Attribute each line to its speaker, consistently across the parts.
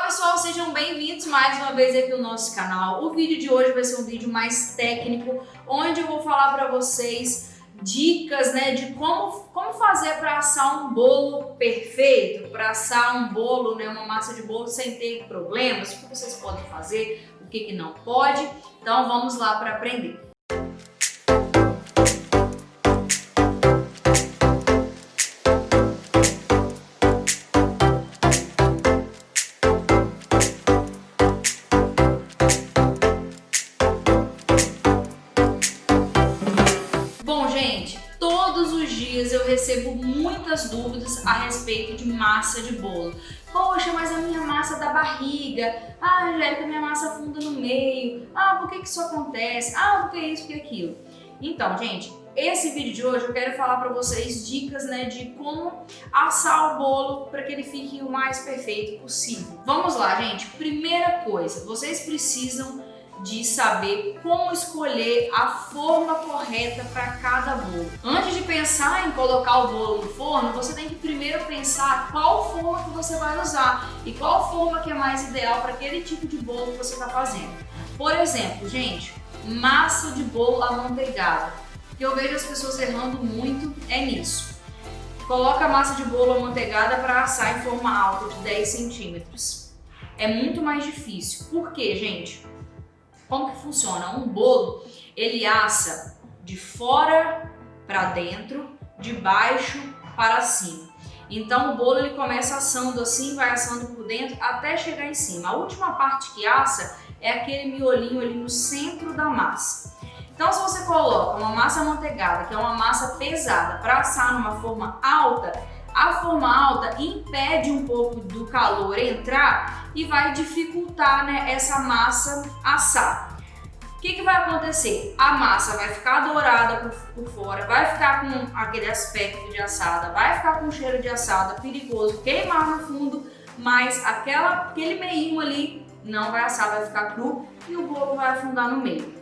Speaker 1: pessoal, sejam bem-vindos mais uma vez aqui no nosso canal. O vídeo de hoje vai ser um vídeo mais técnico, onde eu vou falar para vocês dicas, de como fazer para assar um bolo perfeito, para assar um bolo, uma massa de bolo sem ter problemas, o que vocês podem fazer, o que não pode. Então vamos lá para aprender. Bom, gente, todos os dias eu recebo muitas dúvidas a respeito de massa de bolo. Poxa, mas a minha massa dá barriga. Ah, Angélica, minha massa afunda no meio. Ah, por que isso acontece? Ah, por que isso, por que aquilo? Então, gente, esse vídeo de hoje eu quero falar para vocês dicas, de como assar o bolo para que ele fique o mais perfeito possível. Vamos lá, gente. Primeira coisa, vocês precisam de saber como escolher a forma correta para cada bolo. Antes de pensar em colocar o bolo no forno, você tem que primeiro pensar qual forma que você vai usar e qual forma que é mais ideal para aquele tipo de bolo que você está fazendo. Por exemplo, gente, massa de bolo amanteigada. O que eu vejo as pessoas errando muito é nisso. Coloca a massa de bolo amanteigada para assar em forma alta de 10 centímetros. É muito mais difícil. Por quê, gente? Como que funciona? Um bolo, ele assa de fora para dentro, de baixo para cima. Então o bolo ele começa assando assim, vai assando por dentro até chegar em cima. A última parte que assa é aquele miolinho ali no centro da massa. Então se você coloca uma massa amanteigada, que é uma massa pesada, para assar numa forma alta, a forma alta impede um pouco do calor entrar e vai dificultar, essa massa assar. O que vai acontecer? A massa vai ficar dourada por fora, vai ficar com aquele aspecto de assada, vai ficar com cheiro de assada, perigoso, queimar no fundo, mas aquele meinho ali não vai assar, vai ficar cru e o bolo vai afundar no meio.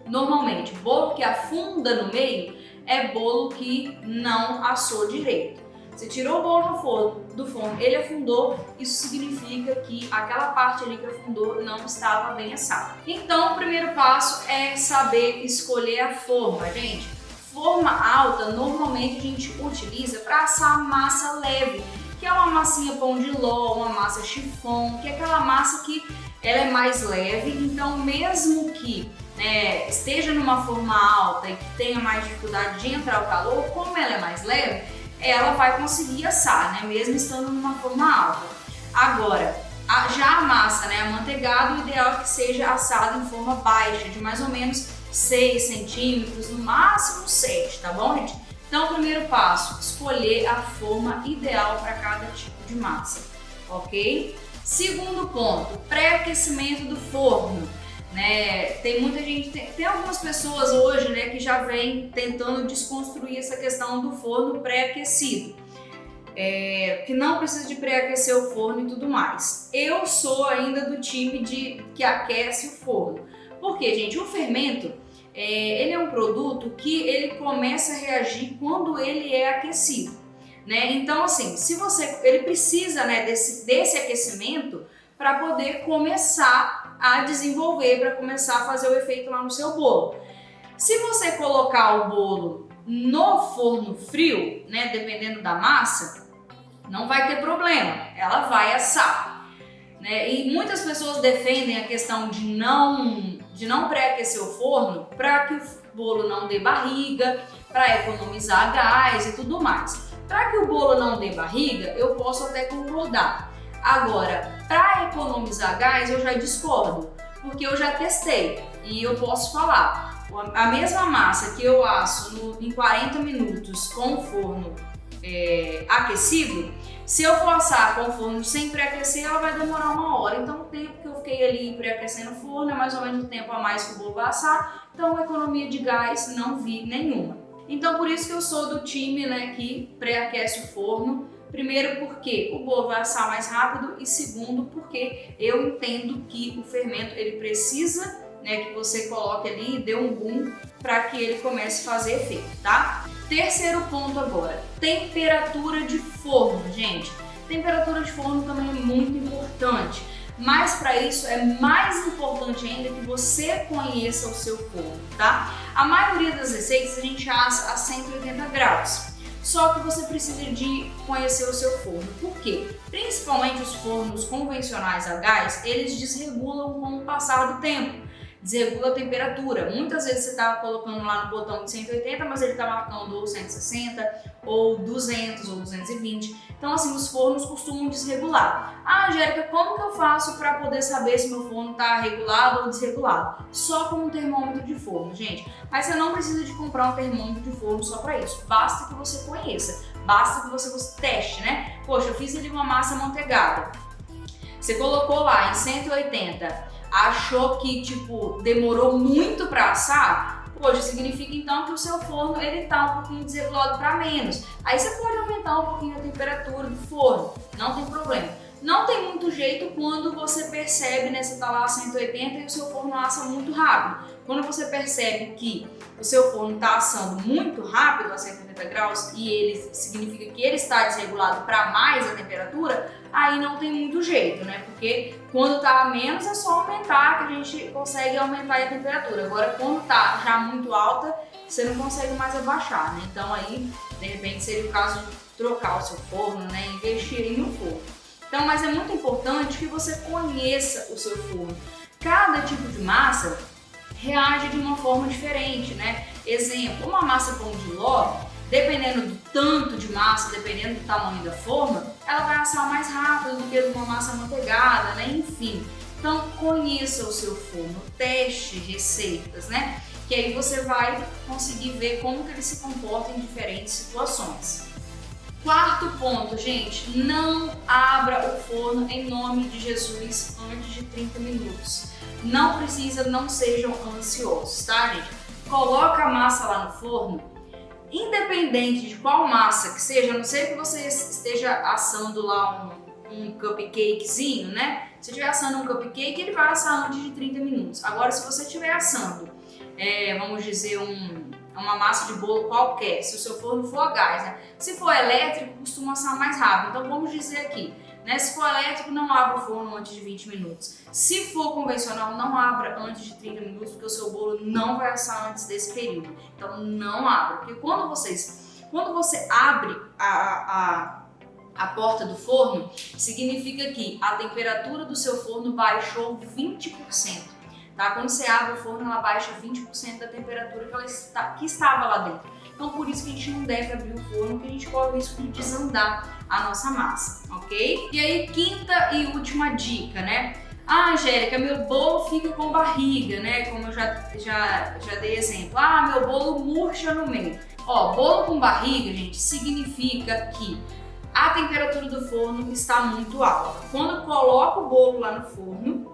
Speaker 1: Normalmente, bolo que afunda no meio é bolo que não assou direito. Você tirou o bolo do forno, ele afundou, isso significa que aquela parte ali que afundou não estava bem assada. Então, o primeiro passo é saber escolher a forma, gente. Forma alta, normalmente a gente utiliza para assar massa leve, que é uma massinha pão de ló, uma massa chiffon, que é aquela massa que ela é mais leve, então mesmo que esteja numa forma alta e que tenha mais dificuldade de entrar o calor, como ela é mais leve, ela vai conseguir assar, mesmo estando numa forma alta. Agora, já a massa, amanteigada, o ideal é que seja assada em forma baixa, de mais ou menos 6 centímetros, no máximo 7, tá bom, gente? Então, o primeiro passo, escolher a forma ideal para cada tipo de massa, ok? Segundo ponto, pré-aquecimento do forno. Tem muita gente, tem algumas pessoas hoje, que já vem tentando desconstruir essa questão do forno pré-aquecido, que não precisa de pré-aquecer o forno e tudo mais. Eu sou ainda do time que aquece o forno. Por quê, gente? O fermento, ele é um produto que ele começa a reagir quando ele é aquecido, Então, assim, ele precisa, desse aquecimento para poder começar a desenvolver, para começar a fazer o efeito lá no seu bolo. Se você colocar o bolo no forno frio, dependendo da massa, não vai ter problema, ela vai assar. E muitas pessoas defendem a questão de não pré-aquecer o forno para que o bolo não dê barriga, para economizar gás e tudo mais. Para que o bolo não dê barriga, eu posso até concordar. Agora, para economizar gás, eu já discordo, porque eu já testei e eu posso falar, a mesma massa que eu asso em 40 minutos com o forno aquecido, se eu for assar com o forno sem pré-aquecer, ela vai demorar 1 hora. Então, o tempo que eu fiquei ali pré-aquecendo o forno é mais ou menos o tempo a mais que o bolo vai assar, então economia de gás não vi nenhuma. Então, por isso que eu sou do time que pré-aquece o forno. Primeiro, porque o bolo vai assar mais rápido e segundo, porque eu entendo que o fermento ele precisa, que você coloque ali e dê um boom para que ele comece a fazer efeito, tá? Terceiro ponto agora, temperatura de forno, gente. Temperatura de forno também é muito importante. Mas para isso é mais importante ainda que você conheça o seu forno, tá? A maioria das receitas a gente assa a 180 graus. Só que você precisa de conhecer o seu forno. Por quê? Principalmente os fornos convencionais a gás, eles desregulam com o passar do tempo. Desregula a temperatura. Muitas vezes você está colocando lá no botão de 180, mas ele está marcando ou 160, ou 200, ou 220. Então, assim, os fornos costumam desregular. Ah, Angélica, como que eu faço para poder saber se meu forno está regulado ou desregulado? Só com um termômetro de forno, gente. Mas você não precisa de comprar um termômetro de forno só para isso. Basta que você conheça. Basta que você teste, né? Poxa, eu fiz ali uma massa amanteigada. Você colocou lá em 180, achou que, tipo, demorou muito para assar, poxa, significa então que o seu forno ele tá um pouquinho desregulado para menos. Aí você pode aumentar um pouquinho a temperatura do forno, não tem problema. Não tem muito jeito quando você percebe, né, você tá lá a 180 e o seu forno assa muito rápido. Quando você percebe que o seu forno está assando muito rápido a 180 graus e ele significa que ele está desregulado para mais a temperatura, aí não tem muito jeito, né? Porque quando tá a menos é só aumentar que a gente consegue aumentar a temperatura. Agora quando tá já muito alta, você não consegue mais abaixar, né? Então aí, de repente, seria o caso de trocar o seu forno, né? Investir em um forno. Então, mas é muito importante que você conheça o seu forno. Cada tipo de massa reage de uma forma diferente, né? Exemplo, uma massa pão de ló, dependendo do tanto de massa, dependendo do tamanho da forma, ela vai assar mais rápido do que uma massa amanteigada, né? Enfim, então conheça o seu forno, teste receitas, né? Que aí você vai conseguir ver como que ele se comporta em diferentes situações. Quarto ponto, gente, não abra o forno em nome de Jesus antes de 30 minutos. Não precisa, não sejam ansiosos, tá, gente? Coloca a massa lá no forno, independente de qual massa que seja, a não ser que você esteja assando lá um cupcakezinho, né? Se estiver assando um cupcake, ele vai assar antes de 30 minutos. Agora, se você estiver assando, vamos dizer, uma massa de bolo qualquer, se o seu forno for a gás, né? Se for elétrico, costuma assar mais rápido. Então vamos dizer aqui, né? Se for elétrico, não abra o forno antes de 20 minutos. Se for convencional, não abra antes de 30 minutos, porque o seu bolo não vai assar antes desse período. Então não abra, porque quando você abre a porta do forno, significa que a temperatura do seu forno baixou 20%. Tá? Quando você abre o forno, ela baixa 20% da temperatura que estava lá dentro. Então, por isso que a gente não deve abrir o forno, porque a gente corre o risco de desandar a nossa massa, ok? E aí, quinta e última dica, né? Ah, Angélica, meu bolo fica com barriga, né? Como eu já dei exemplo. Ah, meu bolo murcha no meio. Ó, bolo com barriga, gente, significa que a temperatura do forno está muito alta. Quando eu coloco o bolo lá no forno,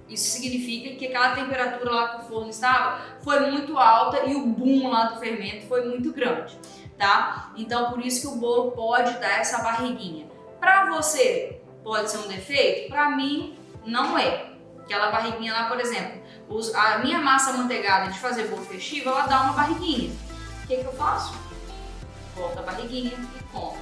Speaker 1: isso significa que aquela temperatura lá que o forno estava foi muito alta e o boom lá do fermento foi muito grande, tá? Então, por isso que o bolo pode dar essa barriguinha. Para você, pode ser um defeito? Para mim, não é. Aquela barriguinha lá, por exemplo, a minha massa amanteigada de fazer bolo festivo, ela dá uma barriguinha. O que eu faço? Corto a barriguinha e como.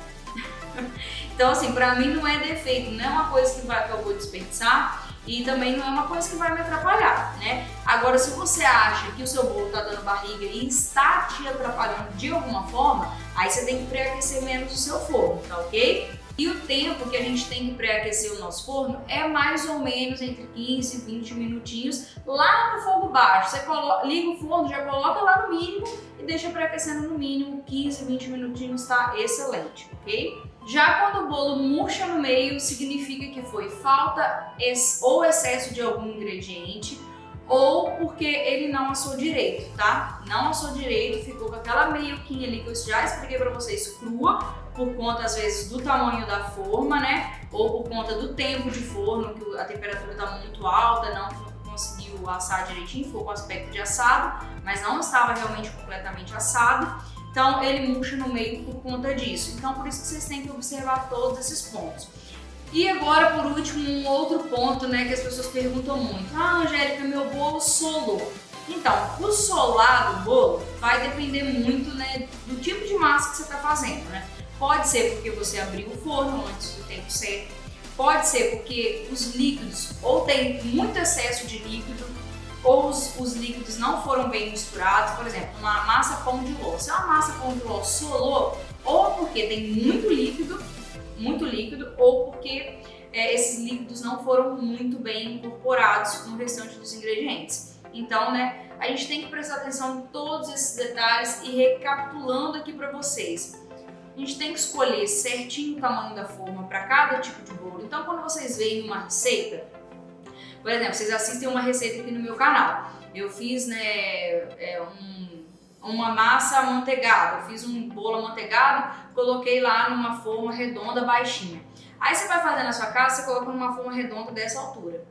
Speaker 1: Então, assim, para mim não é defeito, não é uma coisa que eu vou desperdiçar. E também não é uma coisa que vai me atrapalhar, né? Agora, se você acha que o seu bolo tá dando barriga e está te atrapalhando de alguma forma, aí você tem que pré-aquecer menos o seu forno, tá ok? E o tempo que a gente tem que pré-aquecer o nosso forno é mais ou menos entre 15 e 20 minutinhos lá no fogo baixo. Você liga o forno, já coloca lá no mínimo e deixa pré-aquecendo no mínimo 15, 20 minutinhos, tá excelente, ok? Já quando o bolo murcha no meio, significa que foi falta ou excesso de algum ingrediente ou porque ele não assou direito, tá? Não assou direito, ficou com aquela meioquinha ali que eu já expliquei pra vocês, crua, por conta às vezes do tamanho da forma, né? Ou por conta do tempo de forno, que a temperatura tá muito alta, não conseguiu assar direitinho, ficou com aspecto de assado, mas não estava realmente completamente assado. Então ele murcha no meio por conta disso. Então por isso que vocês têm que observar todos esses pontos. E agora, por último, um outro ponto, né, que as pessoas perguntam muito. Ah, Angélica, meu bolo solou. Então, o solar do bolo vai depender muito, né, do tipo de massa que você está fazendo, né? Pode ser porque você abriu o forno antes do tempo certo. Pode ser porque os líquidos ou tem muito excesso de líquido, ou os líquidos não foram bem misturados. Por exemplo, uma massa pão de ló. Se é uma massa pão de ló solou, ou porque tem muito líquido, ou porque esses líquidos não foram muito bem incorporados no restante dos ingredientes. Então, né, a gente tem que prestar atenção em todos esses detalhes e recapitulando aqui para vocês. A gente tem que escolher certinho o tamanho da forma para cada tipo de bolo. Então, quando vocês veem uma receita, por exemplo, vocês assistem uma receita aqui no meu canal. Eu fiz, né, uma massa amanteigada, eu fiz um bolo amanteigado, coloquei lá numa forma redonda baixinha. Aí você vai fazer na sua casa, você coloca numa forma redonda dessa altura,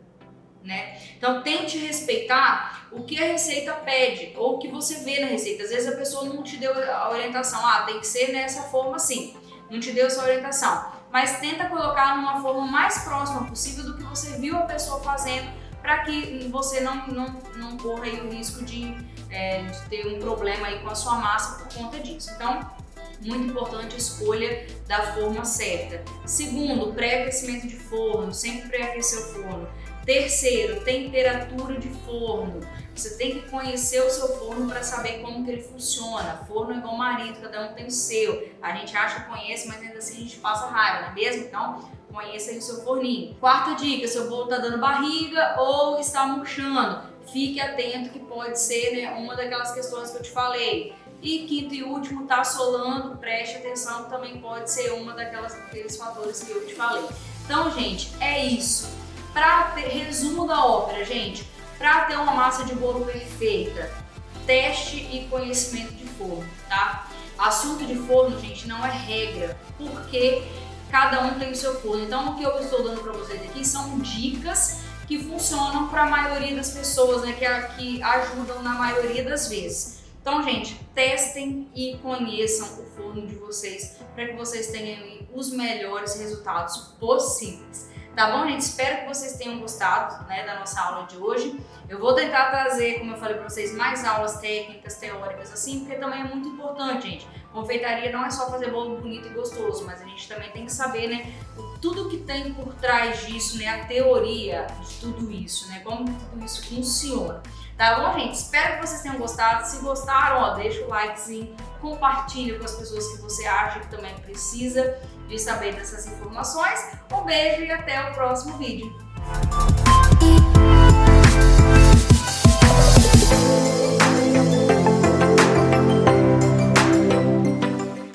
Speaker 1: né? Então tente respeitar o que a receita pede ou o que você vê na receita. Às vezes a pessoa não te deu a orientação, tem que ser nessa forma assim, não te deu essa orientação. Mas tenta colocar numa forma mais próxima possível do que você viu a pessoa fazendo, para que você não corra aí o risco de ter um problema aí com a sua massa por conta disso. Então, muito importante a escolha da forma certa. Segundo, pré-aquecimento de forno, sempre pré-aquecer o forno. Terceiro, temperatura de forno. Você tem que conhecer o seu forno para saber como que ele funciona. Forno é igual marido, cada um tem o seu. A gente acha que conhece, mas ainda assim a gente passa raiva, não é mesmo? Então, conheça aí o seu forninho. Quarta dica, seu bolo está dando barriga ou está murchando. Fique atento que pode ser, né, uma daquelas questões que eu te falei. E quinto e último, tá solando, preste atenção, que também pode ser uma daqueles fatores que eu te falei. Então, gente, é isso. Resumo da ópera, gente. Para ter uma massa de bolo perfeita, teste e conhecimento de forno, tá? Assunto de forno, gente, não é regra, porque cada um tem o seu forno. Então, o que eu estou dando para vocês aqui são dicas que funcionam para a maioria das pessoas, né? Que ajudam na maioria das vezes. Então, gente, testem e conheçam o forno de vocês para que vocês tenham os melhores resultados possíveis. Tá bom, gente? Espero que vocês tenham gostado, né, da nossa aula de hoje. Eu vou tentar trazer, como eu falei para vocês, mais aulas técnicas, teóricas, assim, porque também é muito importante, gente. Confeitaria não é só fazer bolo bonito e gostoso, mas a gente também tem que saber, né, tudo que tem por trás disso, né, a teoria de tudo isso, né, como tudo isso funciona. Tá bom, gente? Espero que vocês tenham gostado. Se gostaram, deixa o likezinho, compartilha com as pessoas que você acha que também precisa de saber dessas informações. Um beijo e até o próximo vídeo.